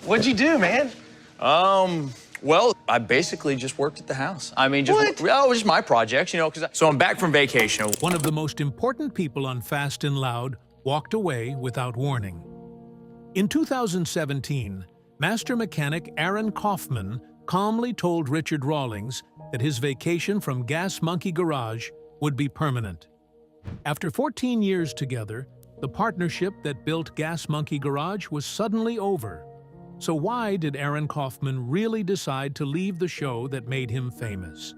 What'd you do, man? Well, I basically just worked at the house. I mean, What? Well, it was just my projects, you know, so I'm back from vacation. One of the most important people on Fast and Loud walked away without warning. In 2017, master mechanic Aaron Kaufman calmly told Richard Rawlings that his vacation from Gas Monkey Garage would be permanent. After 14 years together, the partnership that built Gas Monkey Garage was suddenly over. So why did Aaron Kaufman really decide to leave the show that made him famous?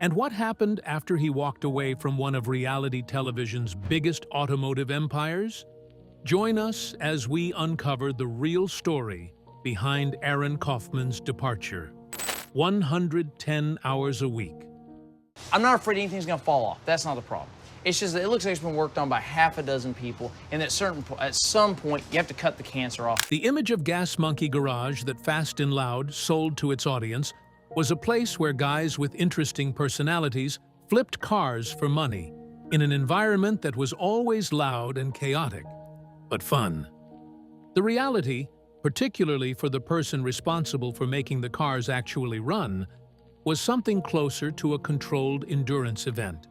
And what happened after he walked away from one of reality television's biggest automotive empires? Join us as we uncover the real story behind Aaron Kaufman's departure. 110 hours a week. I'm not afraid anything's gonna fall off. That's not the problem. It's just that it looks like it's been worked on by half a dozen people, and at some point, you have to cut the cancer off. The image of Gas Monkey Garage that Fast and Loud sold to its audience was a place where guys with interesting personalities flipped cars for money in an environment that was always loud and chaotic, but fun. The reality, particularly for the person responsible for making the cars actually run, was something closer to a controlled endurance event.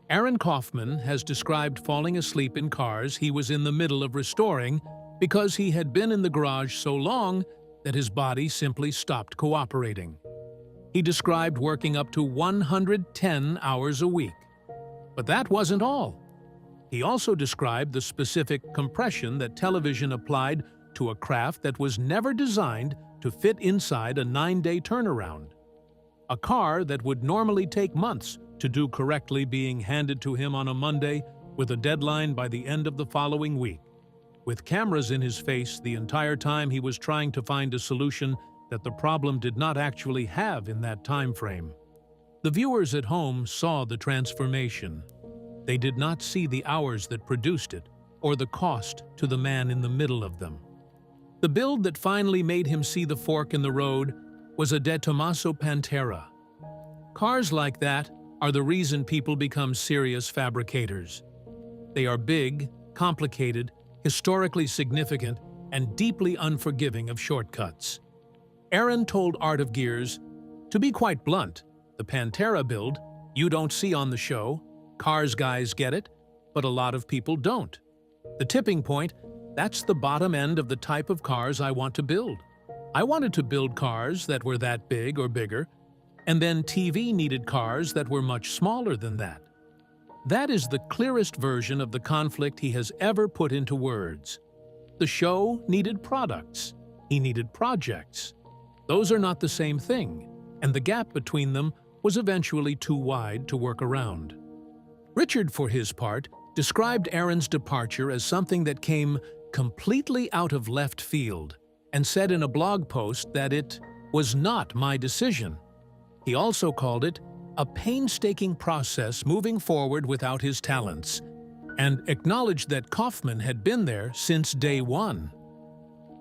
Aaron Kaufman has described falling asleep in cars he was in the middle of restoring because he had been in the garage so long that his body simply stopped cooperating. He described working up to 110 hours a week. But that wasn't all. He also described the specific compression that television applied to a craft that was never designed to fit inside a 9-day turnaround. A car that would normally take months to do correctly being handed to him on a Monday with a deadline by the end of the following week, with cameras in his face the entire time he was trying to find a solution that the problem did not actually have in that time frame. The viewers at home saw the transformation. They did not see the hours that produced it or the cost to the man in the middle of them. The build that finally made him see the fork in the road was a De Tomaso Pantera. Cars like that are the reason people become serious fabricators. They are big, complicated, historically significant, and deeply unforgiving of shortcuts. Aaron told Art of Gears, "To be quite blunt, the Pantera build you don't see on the show, cars guys get it, but a lot of people don't. The tipping point, that's the bottom end of the type of cars I want to build. I wanted to build cars that were that big or bigger, and then TV needed cars that were much smaller than that." That is the clearest version of the conflict he has ever put into words. The show needed products. He needed projects. Those are not the same thing, and the gap between them was eventually too wide to work around. Richard, for his part, described Aaron's departure as something that came completely out of left field and said in a blog post that it was not my decision. He also called it a painstaking process moving forward without his talents, and acknowledged that Kaufman had been there since day one.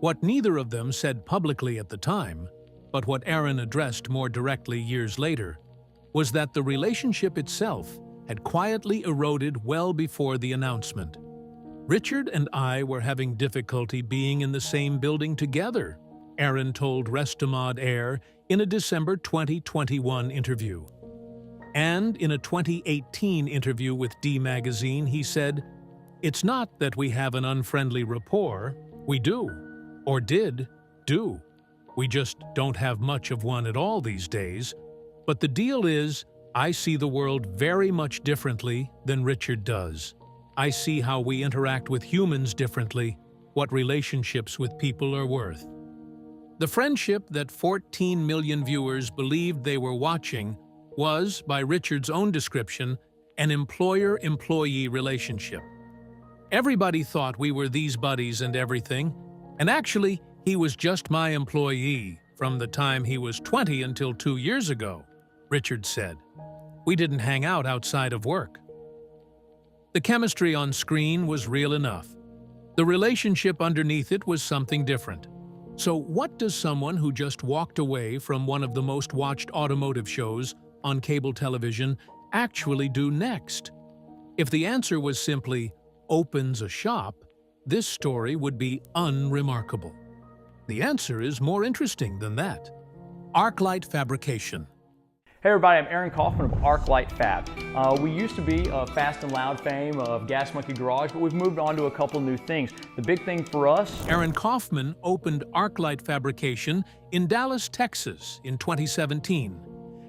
What neither of them said publicly at the time, but what Aaron addressed more directly years later, was that the relationship itself had quietly eroded well before the announcement. "Richard and I were having difficulty being in the same building together," Aaron told Restamod Air in a December 2021 interview. And in a 2018 interview with D Magazine, he said, "It's not that we have an unfriendly rapport. We do, or did, do. We just don't have much of one at all these days. But the deal is, I see the world very much differently than Richard does. I see how we interact with humans differently, what relationships with people are worth." The friendship that 14 million viewers believed they were watching was, by Richard's own description, an employer-employee relationship. Everybody thought we were these buddies and everything, and actually, he was just my employee from the time he was 20 until 2 years ago, Richard said. "We didn't hang out outside of work." The chemistry on screen was real enough. The relationship underneath it was something different. So what does someone who just walked away from one of the most watched automotive shows on cable television actually do next? If the answer was simply opens a shop, this story would be unremarkable. The answer is more interesting than that. Arklight Fabrication. Hey everybody, I'm Aaron Kaufman of Arklight Fab. We used to be Fast and Loud fame of Gas Monkey Garage, but we've moved on to a couple new things. The big thing for us... Aaron Kaufman opened Arklight Fabrication in Dallas, Texas in 2017.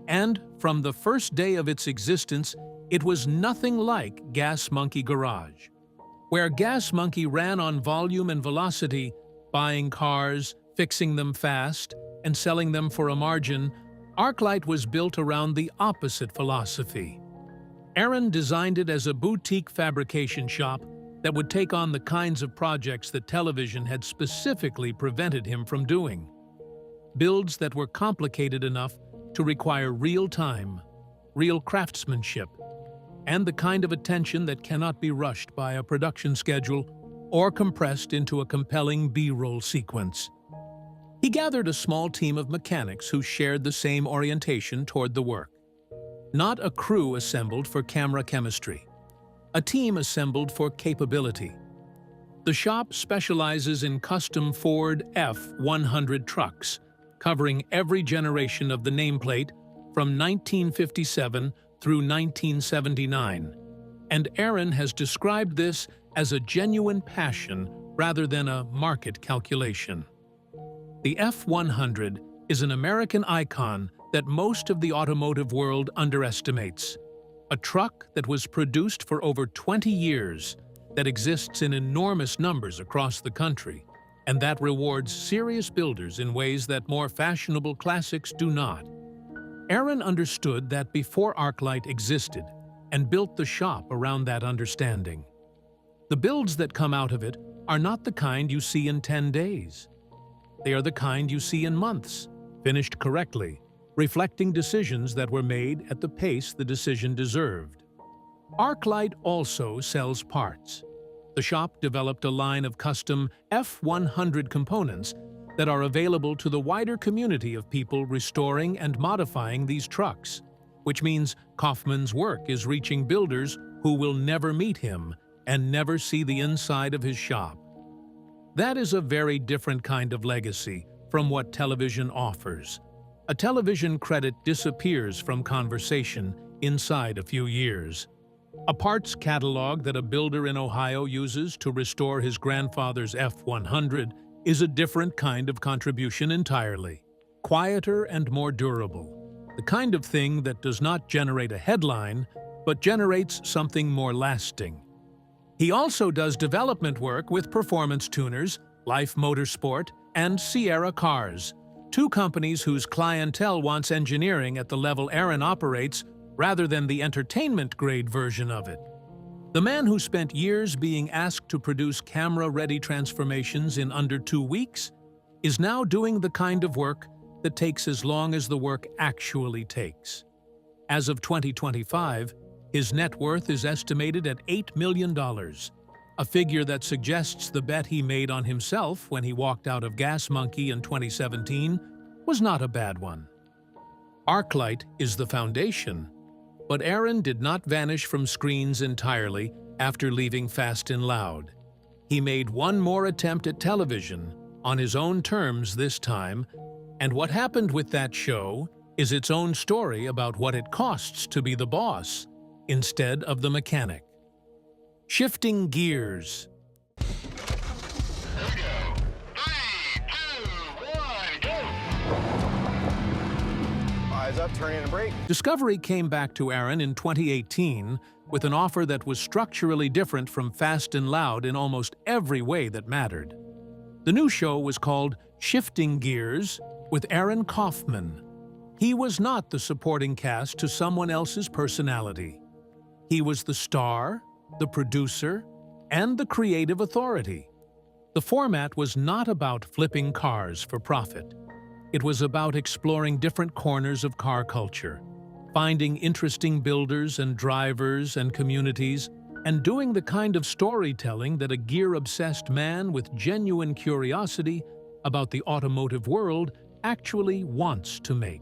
And from the first day of its existence, it was nothing like Gas Monkey Garage. Where Gas Monkey ran on volume and velocity, buying cars, fixing them fast, and selling them for a margin, Arklight was built around the opposite philosophy. Aaron designed it as a boutique fabrication shop that would take on the kinds of projects that television had specifically prevented him from doing. Builds that were complicated enough to require real time, real craftsmanship, and the kind of attention that cannot be rushed by a production schedule or compressed into a compelling B-roll sequence. He gathered a small team of mechanics who shared the same orientation toward the work. Not a crew assembled for camera chemistry, a team assembled for capability. The shop specializes in custom Ford F-100 trucks, covering every generation of the nameplate from 1957 through 1979. And Aaron has described this as a genuine passion rather than a market calculation. The F-100 is an American icon that most of the automotive world underestimates. A truck that was produced for over 20 years, that exists in enormous numbers across the country, and that rewards serious builders in ways that more fashionable classics do not. Aaron understood that before Arklight existed and built the shop around that understanding. The builds that come out of it are not the kind you see in 10 days. They are the kind you see in months, finished correctly, reflecting decisions that were made at the pace the decision deserved. Arklight also sells parts. The shop developed a line of custom F-100 components that are available to the wider community of people restoring and modifying these trucks, which means Kaufman's work is reaching builders who will never meet him and never see the inside of his shop. That is a very different kind of legacy from what television offers. A television credit disappears from conversation inside a few years. A parts catalog that a builder in Ohio uses to restore his grandfather's F-100 is a different kind of contribution entirely. Quieter and more durable. The kind of thing that does not generate a headline, but generates something more lasting. He also does development work with Performance Tuners, Life Motorsport, and Sierra Cars, two companies whose clientele wants engineering at the level Aaron operates rather than the entertainment-grade version of it. The man who spent years being asked to produce camera-ready transformations in under 2 weeks is now doing the kind of work that takes as long as the work actually takes. As of 2025, his net worth is estimated at $8 million, a figure that suggests the bet he made on himself when he walked out of Gas Monkey in 2017 was not a bad one. Arklight is the foundation, but Aaron did not vanish from screens entirely after leaving Fast and Loud. He made one more attempt at television, on his own terms this time, and what happened with that show is its own story about what it costs to be the boss instead of the mechanic. Shifting gears. Eyes up, turn in and brake. Discovery came back to Aaron in 2018 with an offer that was structurally different from Fast and Loud in almost every way that mattered. The new show was called Shifting Gears with Aaron Kaufman. He was not the supporting cast to someone else's personality. He was the star, the producer, and the creative authority. The format was not about flipping cars for profit. It was about exploring different corners of car culture, finding interesting builders and drivers and communities, and doing the kind of storytelling that a gear-obsessed man with genuine curiosity about the automotive world actually wants to make.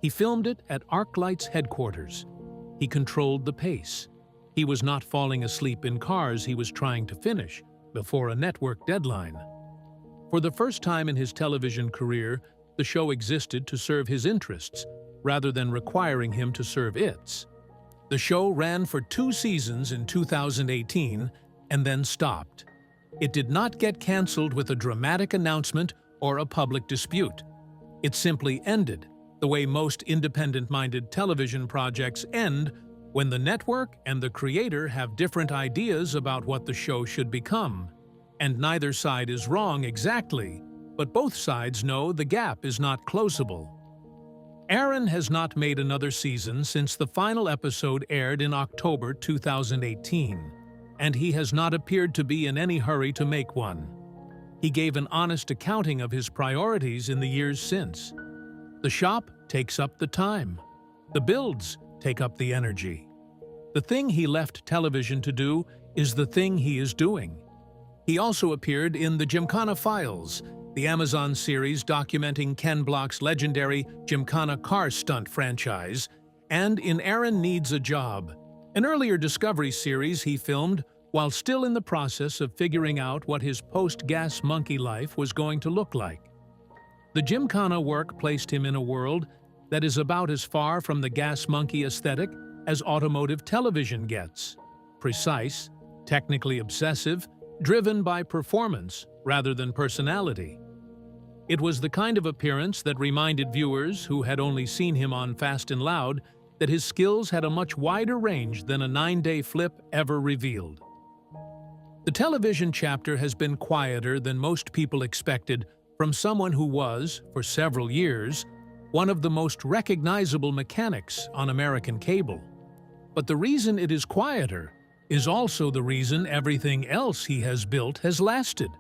He filmed it at Arklight's headquarters. He controlled the pace. He was not falling asleep in cars he was trying to finish before a network deadline. For the first time in his television career, the show existed to serve his interests, rather than requiring him to serve its. The show ran for 2 seasons in 2018 and then stopped. It did not get canceled with a dramatic announcement or a public dispute. It simply ended, the way most independent-minded television projects end when the network and the creator have different ideas about what the show should become. And neither side is wrong exactly, but both sides know the gap is not closable. Aaron has not made another season since the final episode aired in October 2018, and he has not appeared to be in any hurry to make one. He gave an honest accounting of his priorities in the years since. The shop takes up the time. The builds take up the energy. The thing he left television to do is the thing he is doing. He also appeared in the Gymkhana Files, the Amazon series documenting Ken Block's legendary Gymkhana car stunt franchise, and in Aaron Needs a Job, an earlier Discovery series he filmed while still in the process of figuring out what his post-Gas Monkey life was going to look like. The Gymkhana work placed him in a world that is about as far from the Gas Monkey aesthetic as automotive television gets. Precise, technically obsessive, driven by performance rather than personality. It was the kind of appearance that reminded viewers who had only seen him on Fast and Loud that his skills had a much wider range than a 9-day flip ever revealed. The television chapter has been quieter than most people expected from someone who was, for several years, one of the most recognizable mechanics on American cable. But the reason it is quieter is also the reason everything else he has built has lasted.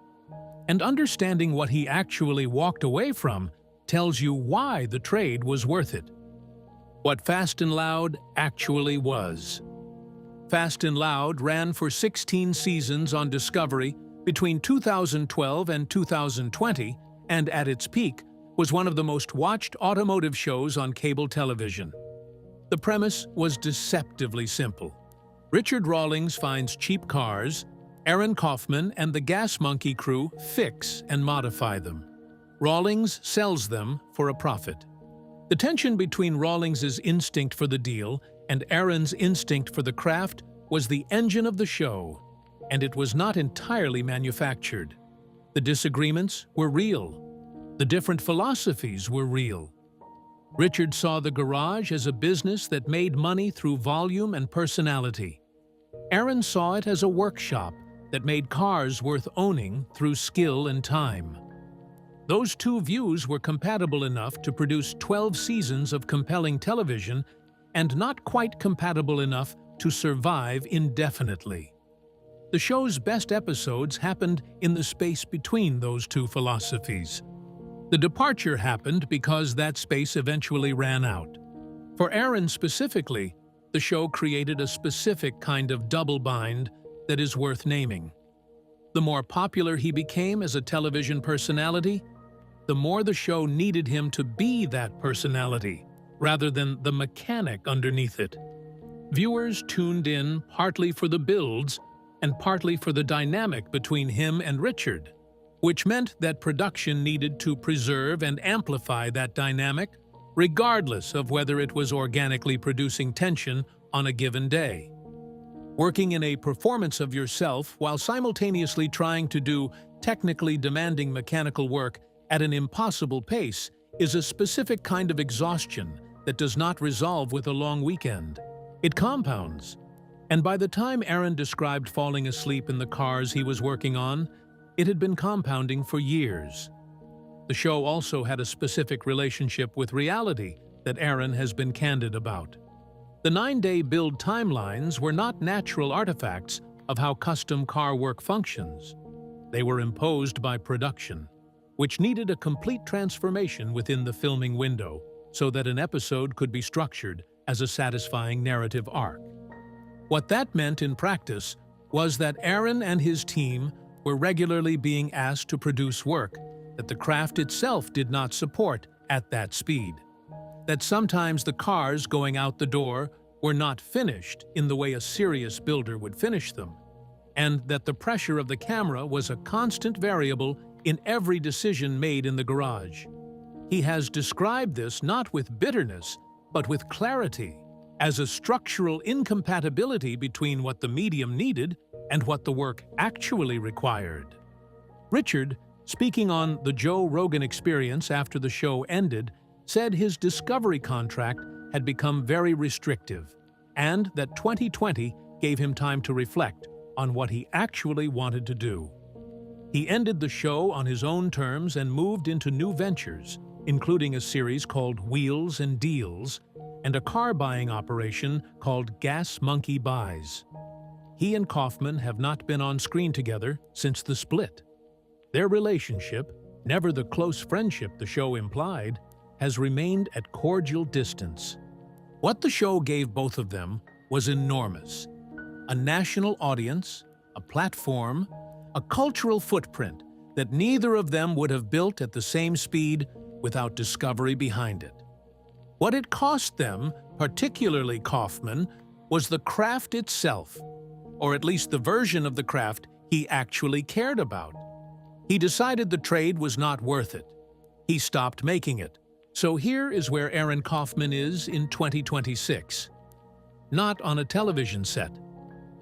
And understanding what he actually walked away from tells you why the trade was worth it. What Fast and Loud actually was. Fast and Loud ran for 16 seasons on Discovery between 2012 and 2020, and at its peak was one of the most watched automotive shows on cable television. The premise was deceptively simple. Richard Rawlings finds cheap cars, Aaron Kaufman and the Gas Monkey crew fix and modify them. Rawlings sells them for a profit. The tension between Rawlings' instinct for the deal and Aaron's instinct for the craft was the engine of the show, and it was not entirely manufactured. The disagreements were real. The different philosophies were real. Richard saw the garage as a business that made money through volume and personality. Aaron saw it as a workshop that made cars worth owning through skill and time. Those two views were compatible enough to produce 12 seasons of compelling television and not quite compatible enough to survive indefinitely. The show's best episodes happened in the space between those two philosophies. The departure happened because that space eventually ran out. For Aaron specifically, the show created a specific kind of double bind that is worth naming. The more popular he became as a television personality, the more the show needed him to be that personality, rather than the mechanic underneath it. Viewers tuned in partly for the builds and partly for the dynamic between him and Richard, which meant that production needed to preserve and amplify that dynamic, regardless of whether it was organically producing tension on a given day. Working in a performance of yourself while simultaneously trying to do technically demanding mechanical work at an impossible pace is a specific kind of exhaustion that does not resolve with a long weekend. It compounds. And by the time Aaron described falling asleep in the cars he was working on, it had been compounding for years. The show also had a specific relationship with reality that Aaron has been candid about. The 9-day build timelines were not natural artifacts of how custom car work functions. They were imposed by production, which needed a complete transformation within the filming window so that an episode could be structured as a satisfying narrative arc. What that meant in practice was that Aaron and his team were regularly being asked to produce work that the craft itself did not support at that speed. That sometimes the cars going out the door were not finished in the way a serious builder would finish them, and that the pressure of the camera was a constant variable in every decision made in the garage. He has described this not with bitterness, but with clarity, as a structural incompatibility between what the medium needed and what the work actually required. Richard, speaking on the Joe Rogan Experience after the show ended, said his Discovery contract had become very restrictive, and that 2020 gave him time to reflect on what he actually wanted to do. He ended the show on his own terms and moved into new ventures, including a series called Wheels and Deals and a car buying operation called Gas Monkey Buys. He and Kaufman have not been on screen together since the split. Their relationship, never the close friendship the show implied, has remained at cordial distance. What the show gave both of them was enormous. A national audience, a platform, a cultural footprint that neither of them would have built at the same speed without Discovery behind it. What it cost them, particularly Kaufman, was the craft itself, or at least the version of the craft he actually cared about. He decided the trade was not worth it. He stopped making it. So here is where Aaron Kaufman is in 2026. Not on a television set,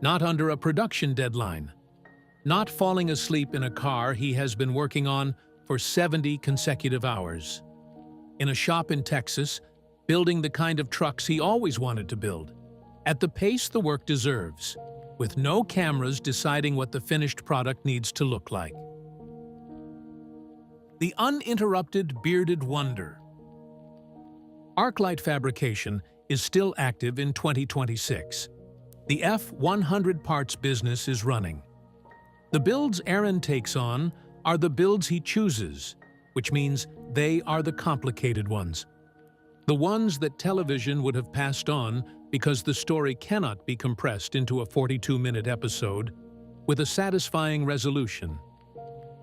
not under a production deadline, not falling asleep in a car he has been working on for 70 consecutive hours. In a shop in Texas, building the kind of trucks he always wanted to build, at the pace the work deserves, with no cameras deciding what the finished product needs to look like. The uninterrupted bearded wonder. Arklight Fabrication is still active in 2026. The F100 parts business is running. The builds Aaron takes on are the builds he chooses, which means they are the complicated ones. The ones that television would have passed on because the story cannot be compressed into a 42-minute episode with a satisfying resolution.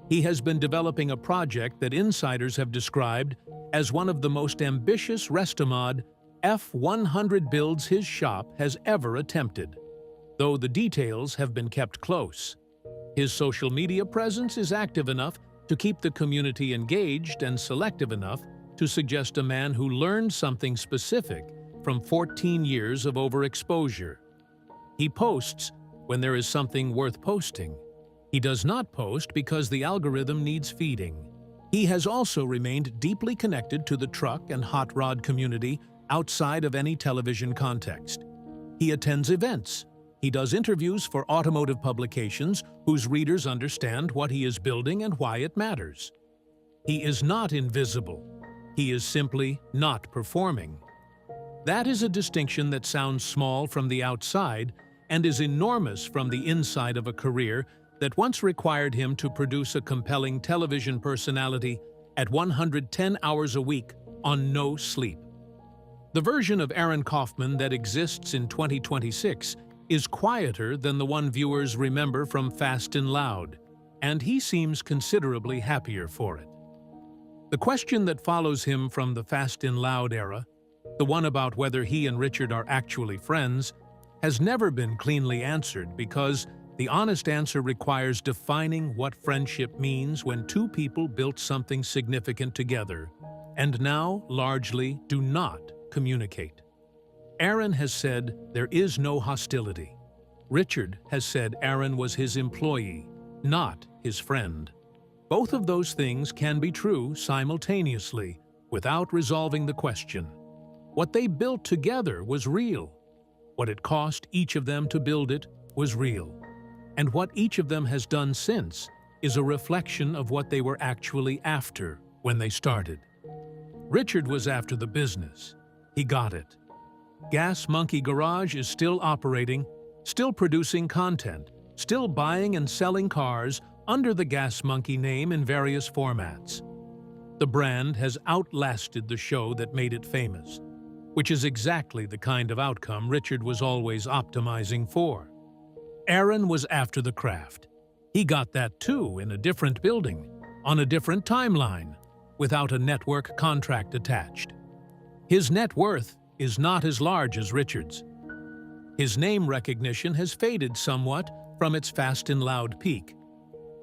He has been developing a project that insiders have described as one of the most ambitious Restomod F100 builds his shop has ever attempted, though the details have been kept close. His social media presence is active enough to keep the community engaged and selective enough to suggest a man who learned something specific from 14 years of overexposure. He posts when there is something worth posting. He does not post because the algorithm needs feeding. He has also remained deeply connected to the truck and hot rod community outside of any television context. He attends events. He does interviews for automotive publications whose readers understand what he is building and why it matters. He is not invisible. He is simply not performing. That is a distinction that sounds small from the outside and is enormous from the inside of a career that once required him to produce a compelling television personality at 110 hours a week on no sleep. The version of Aaron Kaufman that exists in 2026 is quieter than the one viewers remember from Fast and Loud, and he seems considerably happier for it. The question that follows him from the Fast and Loud era, the one about whether he and Richard are actually friends, has never been cleanly answered because the honest answer requires defining what friendship means when two people built something significant together and now largely do not communicate. Aaron has said there is no hostility. Richard has said Aaron was his employee, not his friend. Both of those things can be true simultaneously without resolving the question. What they built together was real. What it cost each of them to build it was real. And what each of them has done since is a reflection of what they were actually after when they started. Richard was after the business. He got it. Gas Monkey Garage is still operating, still producing content, still buying and selling cars under the Gas Monkey name in various formats. The brand has outlasted the show that made it famous, which is exactly the kind of outcome Richard was always optimizing for. Aaron was after the craft. He got that too in a different building, on a different timeline, without a network contract attached. His net worth is not as large as Richard's. His name recognition has faded somewhat from its Fast and Loud peak.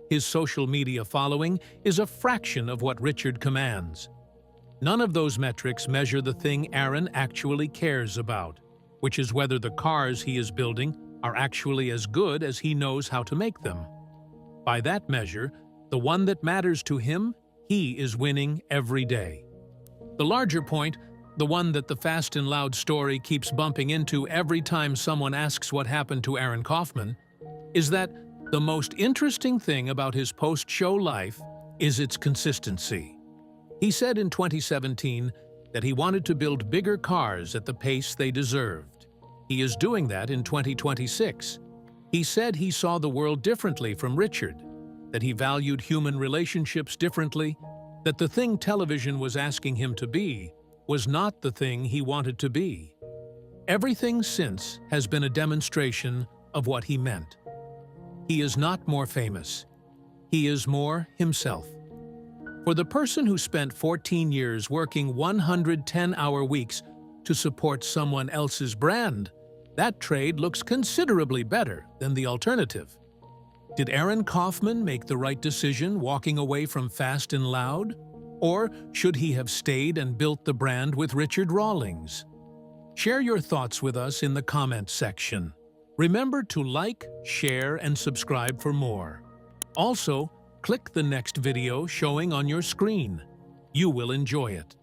His social media following is a fraction of what Richard commands. None of those metrics measure the thing Aaron actually cares about, which is whether the cars he is building are actually as good as he knows how to make them. By that measure, the one that matters to him, he is winning every day. The larger point, the one that the Fast and Loud story keeps bumping into every time someone asks what happened to Aaron Kaufman, is that the most interesting thing about his post-show life is its consistency. He said in 2017 that he wanted to build bigger cars at the pace they deserved. He is doing that in 2026. He said he saw the world differently from Richard, that he valued human relationships differently, that the thing television was asking him to be was not the thing he wanted to be. Everything since has been a demonstration of what he meant. He is not more famous. He is more himself. For the person who spent 14 years working 110-hour weeks to support someone else's brand, that trade looks considerably better than the alternative. Did Aaron Kaufman make the right decision walking away from Fast and Loud? Or should he have stayed and built the brand with Richard Rawlings? Share your thoughts with us in the comments section. Remember to like, share, and subscribe for more. Also, click the next video showing on your screen. You will enjoy it.